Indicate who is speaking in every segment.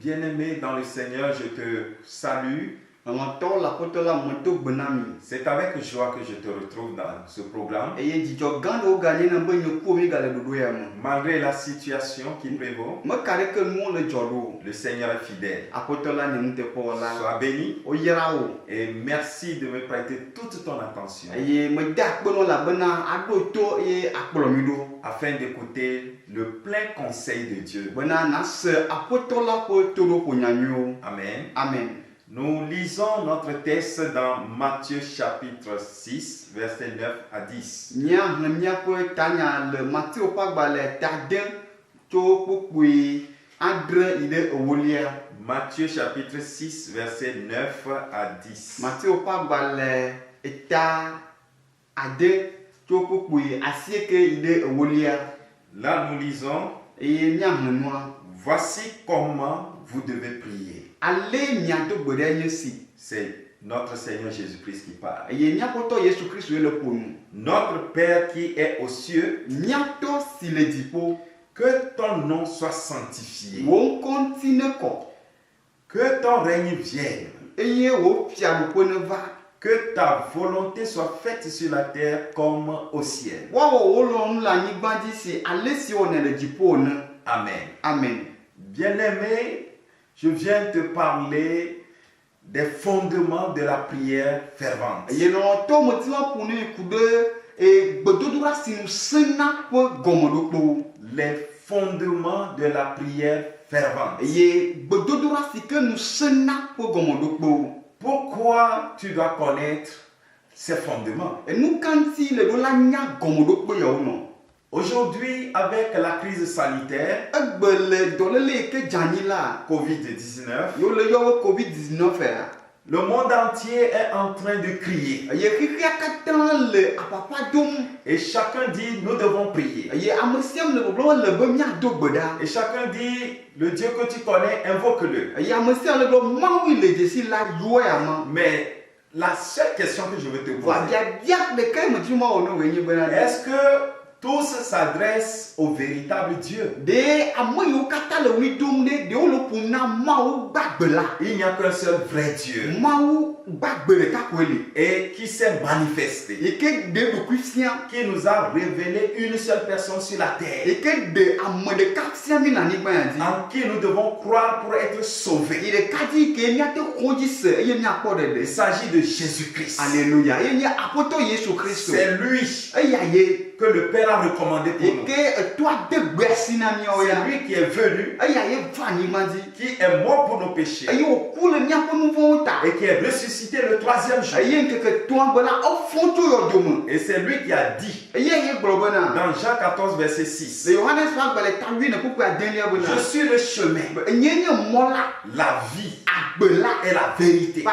Speaker 1: Bien-aimé dans le Seigneur, je te salue. C'est avec joie que je te retrouve dans ce programme. Malgré la situation qui prévaut, le Seigneur est fidèle. Sois béni et merci de me prêter toute ton attention afin d'écouter le plein conseil de Dieu. Amen.
Speaker 2: Amen.
Speaker 1: Nous lisons notre texte dans Matthieu chapitre 6, versets 9 à 10. Matthieu chapitre 6, versets 9 à 10. Là, nous lisons, voici comment vous devez prier. C'est notre Seigneur Jésus-Christ qui parle. Notre Père qui est aux cieux, que ton nom soit sanctifié, que ton règne vienne, que ta volonté soit faite sur la terre comme au ciel. Amen.
Speaker 2: Amen.
Speaker 1: Bien-aimé, je viens te parler des fondements de la prière fervente. Les fondements de la prière fervente. Pourquoi tu dois connaître ces fondements? Aujourd'hui, avec la crise sanitaire, Covid-19, le monde entier est en train de crier. Et chacun dit, nous devons prier. Et chacun dit, le Dieu que tu connais, invoque-le. Mais la seule question que je veux te poser, est-ce que tous s'adressent au véritable Dieu? Il n'y a qu'un seul vrai Dieu. Et qui s'est manifesté. Qui nous a révélé une seule personne sur la terre. En qui nous devons croire pour être sauvés. Il s'agit de Jésus-Christ.
Speaker 2: Alléluia.
Speaker 1: C'est lui que le Père a recommandé pour nous. C'est lui qui est venu, qui est mort pour nos péchés et qui est ressuscité le 3e jour. Et c'est lui qui a dit dans Jean 14 verset 6, je suis le chemin, la vie et la vérité.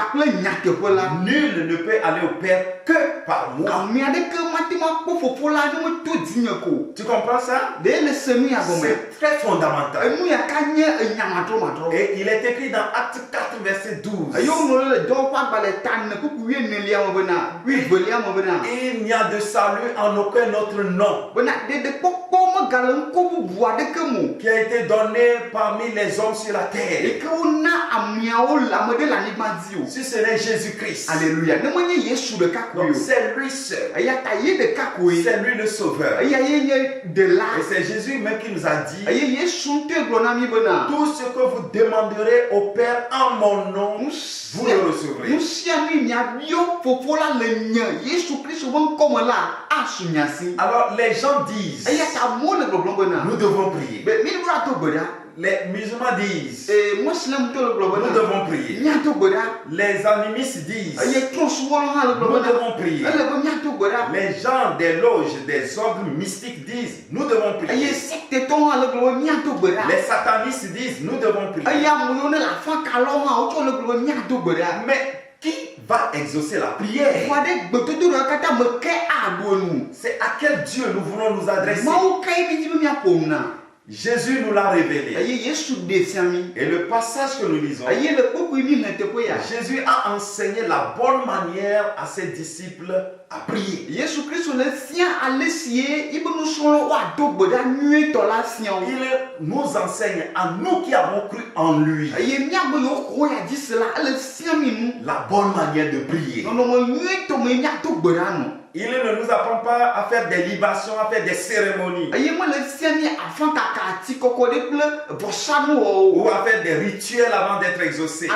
Speaker 1: Nul ne peut aller au Père que par moi. Tu comprends ça? C'est très fondamental. Et il est écrit dans Acte 4 verset 12. Il n'y a de salut en aucun autre nom qui a été donné parmi les hommes sur la terre, si ce n'est Jésus-Christ.
Speaker 2: Alléluia.
Speaker 1: Donc c'est lui seul. C'est lui le sauveur. Et c'est Jésus même qui nous a dit, tout ce que vous demanderez au Père en mon nom, vous le recevrez. Alors les gens disent, nous devons prier. Les musulmans disent, nous devons prier. Les animistes disent, nous devons prier. Les gens des loges, des ordres mystiques disent, nous devons prier. Les satanistes disent, nous devons prier. Mais qui va exaucer la prière? C'est à quel Dieu nous voulons nous adresser? Jésus nous l'a révélé. Et le passage que nous lisons, Jésus a enseigné la bonne manière à ses disciples à prier. Il nous enseigne à nous qui avons cru en lui la bonne manière de prier. Il ne nous apprend pas à faire des libations, à faire des cérémonies. Ou à faire des rituels avant d'être exaucé.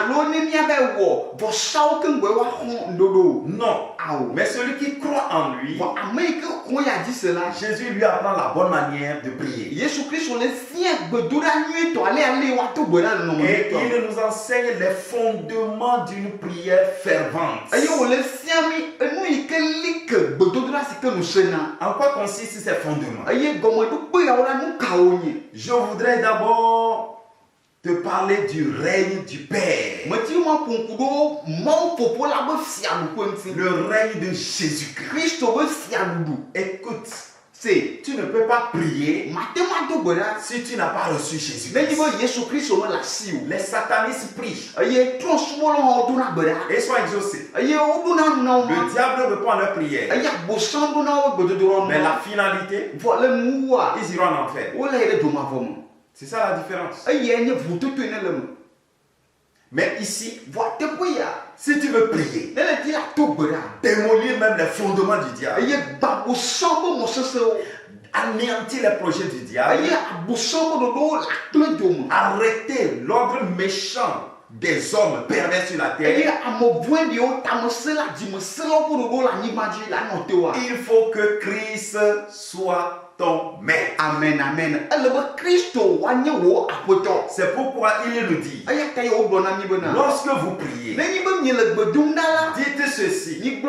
Speaker 1: Non. Mais celui qui croit en lui, Jésus lui apprend la bonne manière de prier. Et il nous enseigne les fondements d'une prière fervente. En quoi consistent ces fondements? Je voudrais d'abord te parler du règne du Père. Le règne de Jésus-Christ. Écoute, tu ne peux pas prier si tu n'as pas reçu Jésus-Christ. Les satanistes prient et sont exaucés. Le diable répond à leur prière. Mais la finalité, ils iront en enfer. C'est ça la différence. Mais ici, si tu veux prier, démolir même les fondements du diable, anéantir les projets du diable, arrêter l'ordre méchant des hommes pervers sur la terre, il faut que Christ soit ton maître.
Speaker 2: Amen, amen.
Speaker 1: C'est pourquoi il nous dit, lorsque vous priez, dites ceci: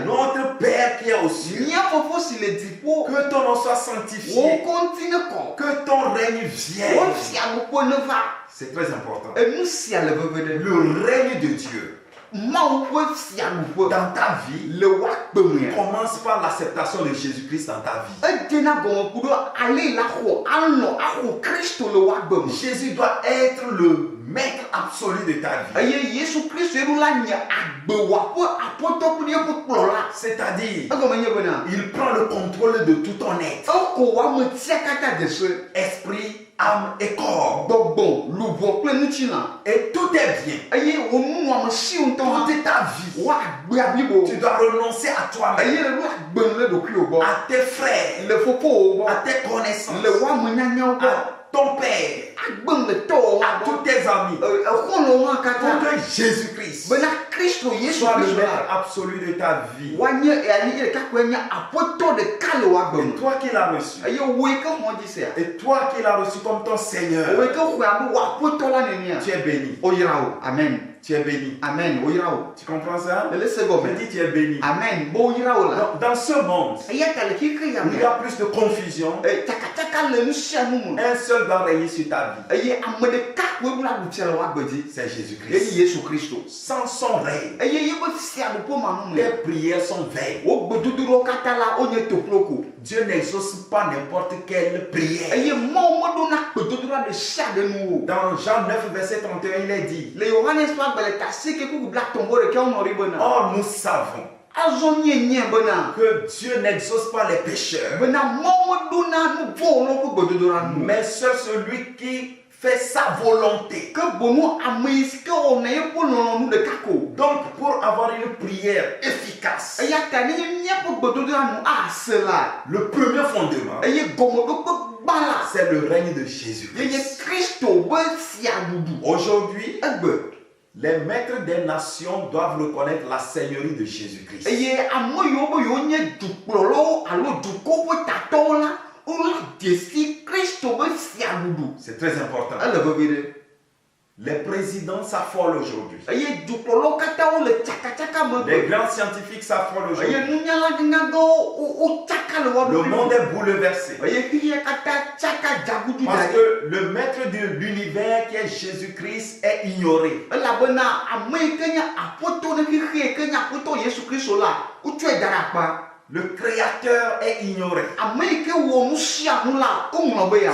Speaker 1: notre Père qui est aux cieux, que ton nom soit sanctifié, que ton règne vienne. C'est très important. Le règne de Dieu dans ta vie commence par l'acceptation de Jésus-Christ dans ta vie. Jésus doit être le maître absolu de ta vie. C'est-à-dire, il prend le contrôle de tout ton être. Esprit, âme et corps. Et tout est bien. Toute ta vie, tu dois renoncer à toi-même, à tes frères, à tes connaissances, à ton père, à tous tes amis, pour que Jésus-Christ soit le maître absolu de ta vie. Et toi qui l'as reçu, et toi qui l'as reçu comme ton Seigneur, tu es béni.
Speaker 2: Amen.
Speaker 1: Tu es béni.
Speaker 2: Amen.
Speaker 1: Tu comprends ça?
Speaker 2: Je
Speaker 1: dis tu es béni.
Speaker 2: Amen.
Speaker 1: Dans ce monde, il y a plus de confusion. Un seul doit régner sur ta vie. C'est Jésus-Christ. Sans son règne, tes prières sont vaines. Dieu n'exauce pas n'importe quelle prière. Dans Jean 9, verset 31, il est dit: or nous savons que Dieu n'exauce pas les pécheurs, mais seul celui qui fait sa volonté. Donc, pour avoir une prière efficace, le premier fondement, c'est le règne de Jésus-Christ. Aujourd'hui, les maîtres des nations doivent reconnaître la seigneurie de Jésus-Christ. C'est très important. Les présidents s'affolent aujourd'hui. Les grands scientifiques s'affolent aujourd'hui. Le monde est bouleversé. Parce que le maître de l'univers qui est Jésus-Christ est ignoré. Le Créateur est ignoré.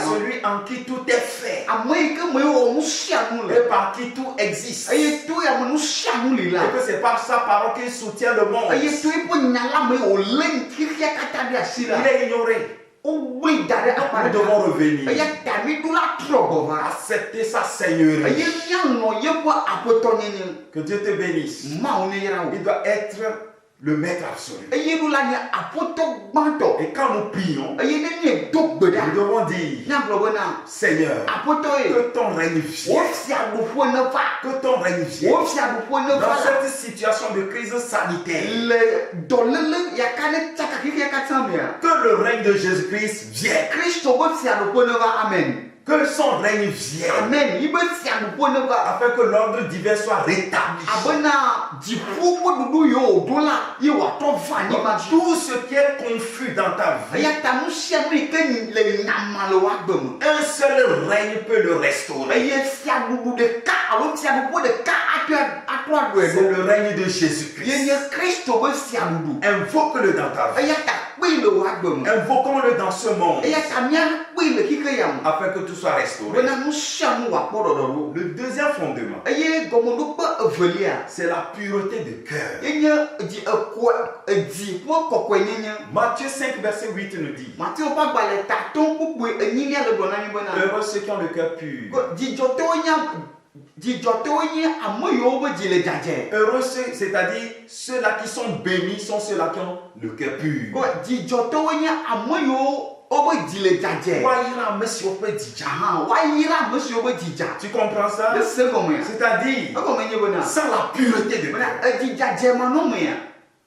Speaker 1: Celui en qui tout est fait. Et par qui tout existe. Et que c'est par sa parole qu'il soutient le monde. Il est ignoré. Nous devons revenir. Accepter sa seigneurie. Que Dieu te bénisse. Il doit être le maître absolu. Et quand nous prions, nous devons dire, Seigneur, que ton règne vienne. Que ton règne vienne. Dans cette situation de crise sanitaire, que le règne de Jésus-Christ vienne. Que son règne vienne. Amen. Afin que l'ordre divin soit rétabli. Tout ce qui est confus dans ta vie, un seul règne peut le restaurer. C'est le règne de Jésus-Christ. Invoque-le dans ta vie. Invoquons-le dans ce monde. Afin que tout soit restauré. Le deuxième fondement, c'est la pureté de cœur. Matthieu 5, verset 8 nous dit, heureux ceux qui ont le cœur pur. Heureux, c'est-à-dire ceux-là qui sont bénis sont ceux-là qui ont le cœur pur. Tu comprends ça? C'est-à-dire, sans la pureté de cœur,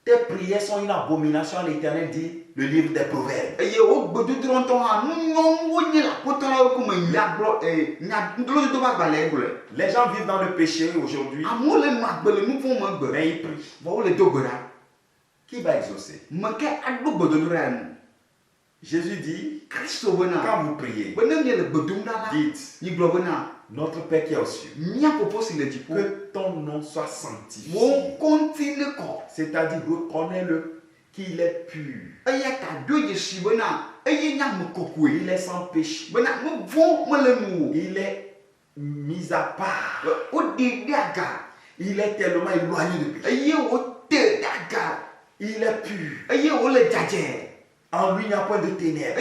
Speaker 1: tes prières sont une abomination à l'Éternel, dit le livre des Proverbes. Les gens vivent dans le péché aujourd'hui, mais ils prient. Qui va exaucer? Jésus dit, quand vous priez, dites, notre Père qui est aux cieux, que ton nom soit sanctifié. C'est-à-dire, reconnais-le qu'il est pur. Il est sans péché. Il est mis à part. Il est tellement éloigné de péché. Il est pur. En lui, il n'y a point de ténèbres.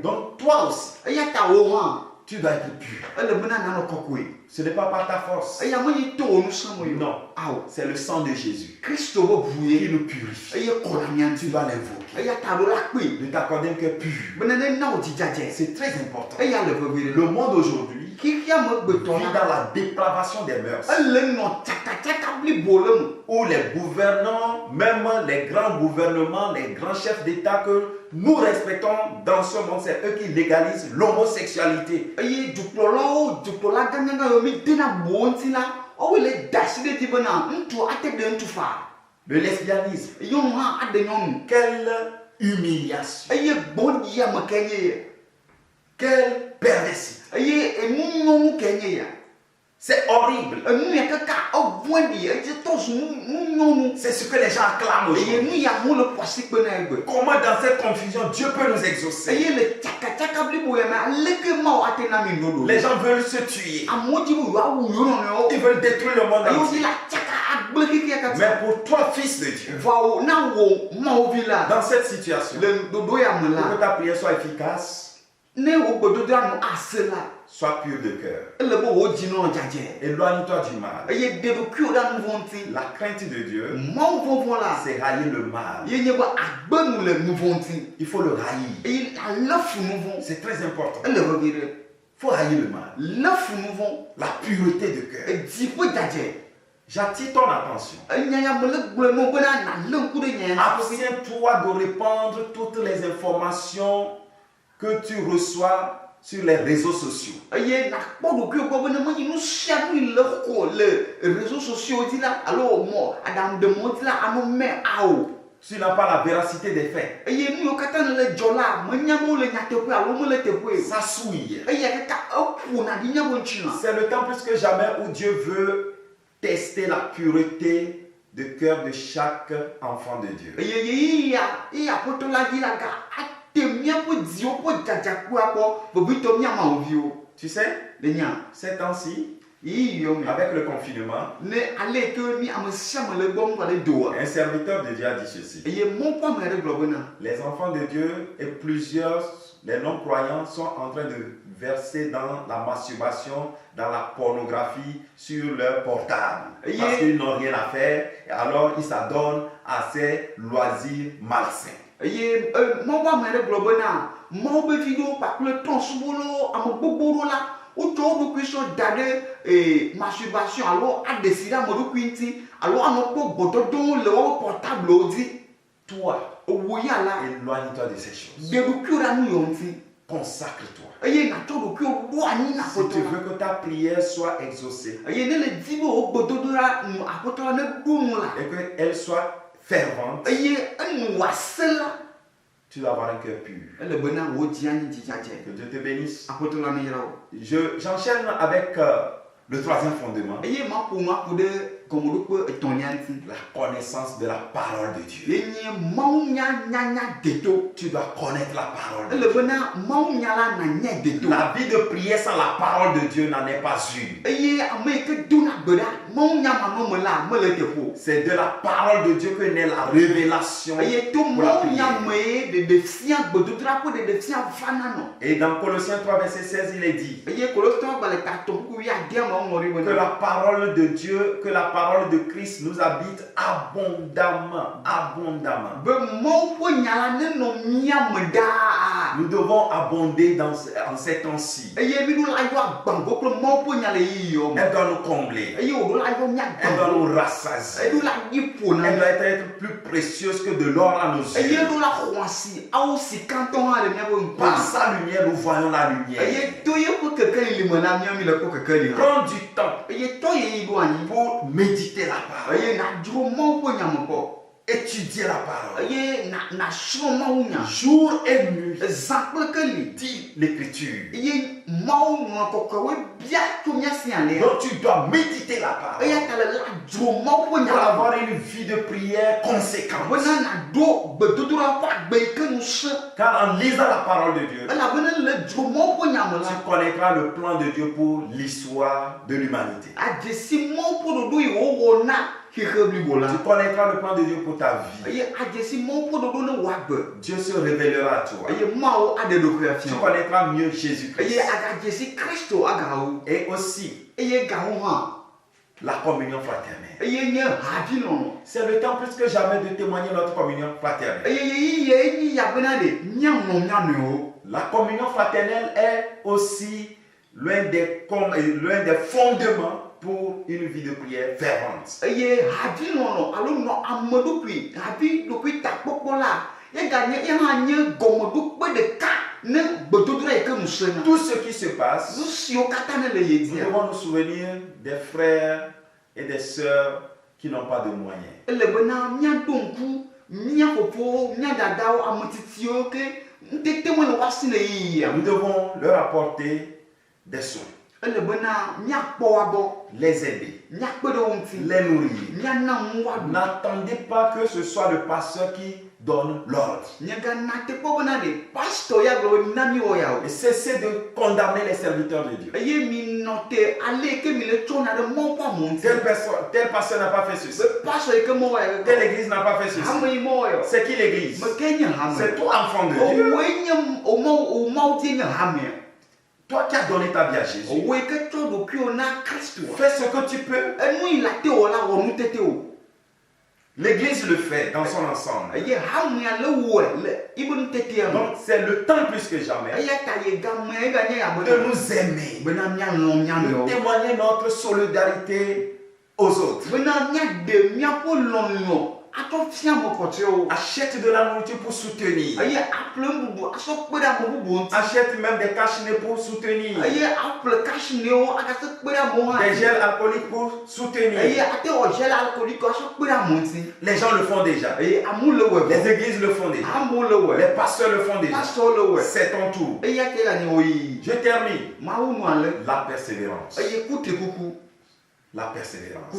Speaker 1: Donc, toi aussi, tu dois être pur. Ce n'est pas par ta force. Non, c'est le sang de Jésus qui nous purifie. Tu dois l'invoquer. De t'accorder un cœur pur. C'est très important. Le monde aujourd'hui vit dans la dépravation des mœurs. Où les gouvernants, même les grands gouvernements, les grands chefs d'État que nous respectons dans ce monde, c'est eux qui légalisent l'homosexualité. Le lesbianisme. Quelle humiliation. Quelle perversité. C'est horrible. C'est ce que les gens acclament aujourd'hui. Comment dans cette confusion Dieu peut nous exaucer? Les gens veulent se tuer. Ils veulent détruire le monde entier. Mais pour toi, fils de Dieu, dans cette situation, pour que ta prière soit efficace, sois pur de cœur. Éloigne-toi du mal. La crainte de Dieu, c'est haïr le mal. Il faut le haïr. C'est très important. Il faut haïr le mal. La pureté de cœur. J'attire ton attention. Abstiens-toi de répandre toutes les informations que tu reçois sur les réseaux sociaux. Tu n'as pas la véracité des faits. Ça souille. C'est le temps plus que jamais où Dieu veut tester la pureté de cœur de chaque enfant de Dieu. Tu sais, ces temps-ci, avec le confinement, un serviteur de Dieu a dit ceci. Les enfants de Dieu et plusieurs, les non-croyants, sont en train de verser dans la masturbation, dans la pornographie sur leur portable. Parce qu'ils n'ont rien à faire, et alors ils s'adonnent à ces loisirs malsains.
Speaker 2: Masturbation alors a décidé à me quinti alors à notre bototon le portable dit toi
Speaker 1: éloigne-toi de ces choses. Consacre-toi. Si tu veux que ta prière soit exaucée et qu'elle soit fervente, tu dois avoir un cœur pur. Que Dieu te bénisse. J'enchaîne avec le troisième fondement. La connaissance de la parole de Dieu. Tu dois connaître la parole de Dieu. La vie de prière sans la parole de Dieu n'en est pas une. C'est de la parole de Dieu que naît la révélation pour la prière. Et dans Colossiens 3, verset 16, il est dit que la parole de Dieu, que la parole de Christ nous habite abondamment. Abondamment. Nous devons abonder en ces temps-ci. Elle doit nous combler. Elle doit nous rassasier. Elle doit être plus précieuse que de l'or à nos yeux. Par sa lumière, nous voyons la lumière. Prends du temps pour méditer la parole. Étudier la parole. Jour et nuit. Dis l'écriture. Donc tu dois méditer la parole pour avoir une vie de prière conséquente. Car en lisant la parole de Dieu, tu connaîtras le plan de Dieu pour l'histoire de l'humanité. Tu connaîtras le plan de Dieu pour ta vie. Dieu se révélera à toi. Tu connaîtras mieux Jésus-Christ. Et aussi la communion fraternelle. C'est le temps plus que jamais de témoigner notre communion fraternelle. La communion fraternelle est aussi l'un des fondements pour une vie de prière fervente. Tout ce qui se passe, nous devons nous souvenir des frères et des sœurs qui n'ont pas de moyens. Nous devons leur apporter des soins. Les aider, les nourrir. N'attendez pas que ce soit le pasteur qui donne l'ordre. Et cessez de condamner les serviteurs de Dieu. Tel pasteur n'a pas fait ceci. Telle église n'a pas fait ceci. C'est qui l'église? C'est toi, enfant de Dieu. Toi qui as donné ta vie à Jésus, fais ce que tu peux. L'église le fait dans son ensemble. Donc c'est le temps plus que jamais de nous aimer, de témoigner notre solidarité aux autres. Achète de la nourriture pour soutenir. Achète même des cache-nez pour soutenir. Des gels alcooliques pour soutenir. Les gens le font déjà. Les églises le font déjà. Les pasteurs le font déjà. C'est ton tour. Je termine. La persévérance. La persévérance.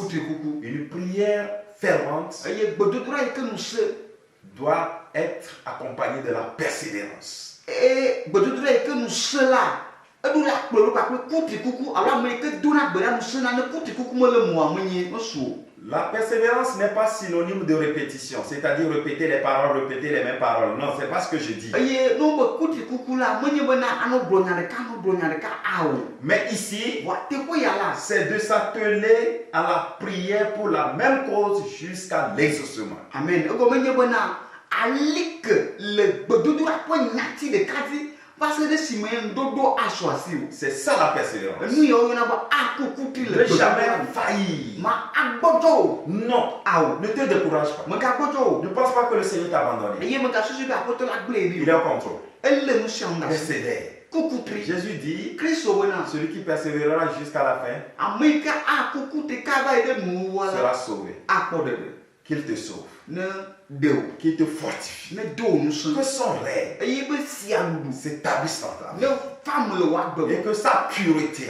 Speaker 1: Une prière fervente doit être accompagnée de la persévérance. La persévérance n'est pas synonyme de répétition, c'est-à-dire répéter les paroles, répéter les mêmes paroles. Non, c'est pas ce que je dis. Mais ici, c'est de s'atteler à la prière pour la même cause jusqu'à l'exaucement. Amen. C'est ça la persévérance. Ne jamais faillir. Non. Ne te décourage pas. Ne pense pas que le Seigneur t'a abandonné. Il est au contrôle. Persévère. Jésus dit, celui qui persévérera jusqu'à la fin sera sauvé. Qu'il te sauve. Qu'il te fortifie. Que son règne s'établisse en toi. Et que sa pureté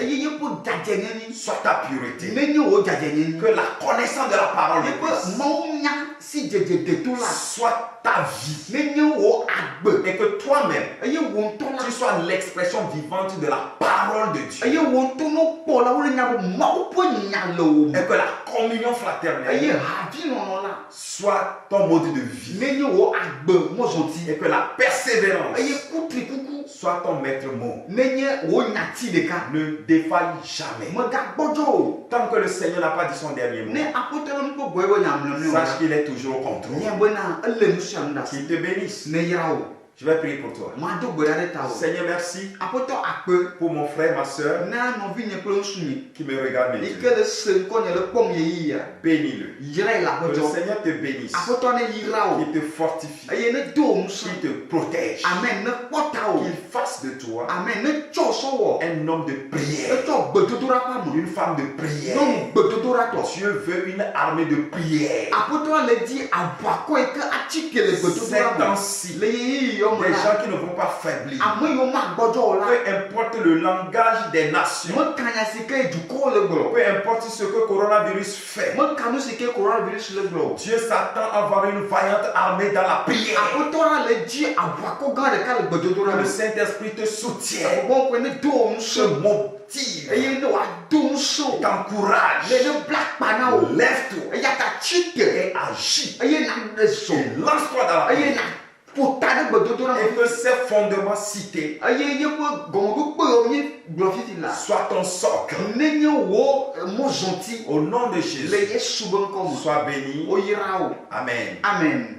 Speaker 1: soit ta pureté. Que la connaissance de la parole de Christ soit ta vie. Et que toi-même, tu sois l'expression vivante de la parole de Dieu. Et que la communion fraternelle soit ton mode de vie. Et que la persévérance soit ton maître mot. Ne défaille jamais. Tant que le Seigneur n'a pas dit son dernier mot, sache qu'il est toujours au contrôle. Qu'il te bénisse. Je vais prier pour toi. Seigneur, merci pour mon frère, ma soeur qui me regarde maintenant. Bénis-le. Que le Seigneur te bénisse. Qu'il te fortifie. Qu'il te protège. Qu'il fasse de toi un homme de prière. Une femme de prière. Dieu veut une armée de prière. C'est ainsi. Des gens qui ne vont pas faiblir. Peu importe le langage des nations. Peu importe ce que le coronavirus fait. Dieu s'attend à avoir une vaillante armée dans la prière. Le Saint-Esprit te soutient. Te motive. T'encourage. Lève-toi. Et agis. Et lance-toi dans la prière. Et que ces fondements cités soient ton socle. Au nom de Jésus, sois béni. Amen.
Speaker 2: Amen.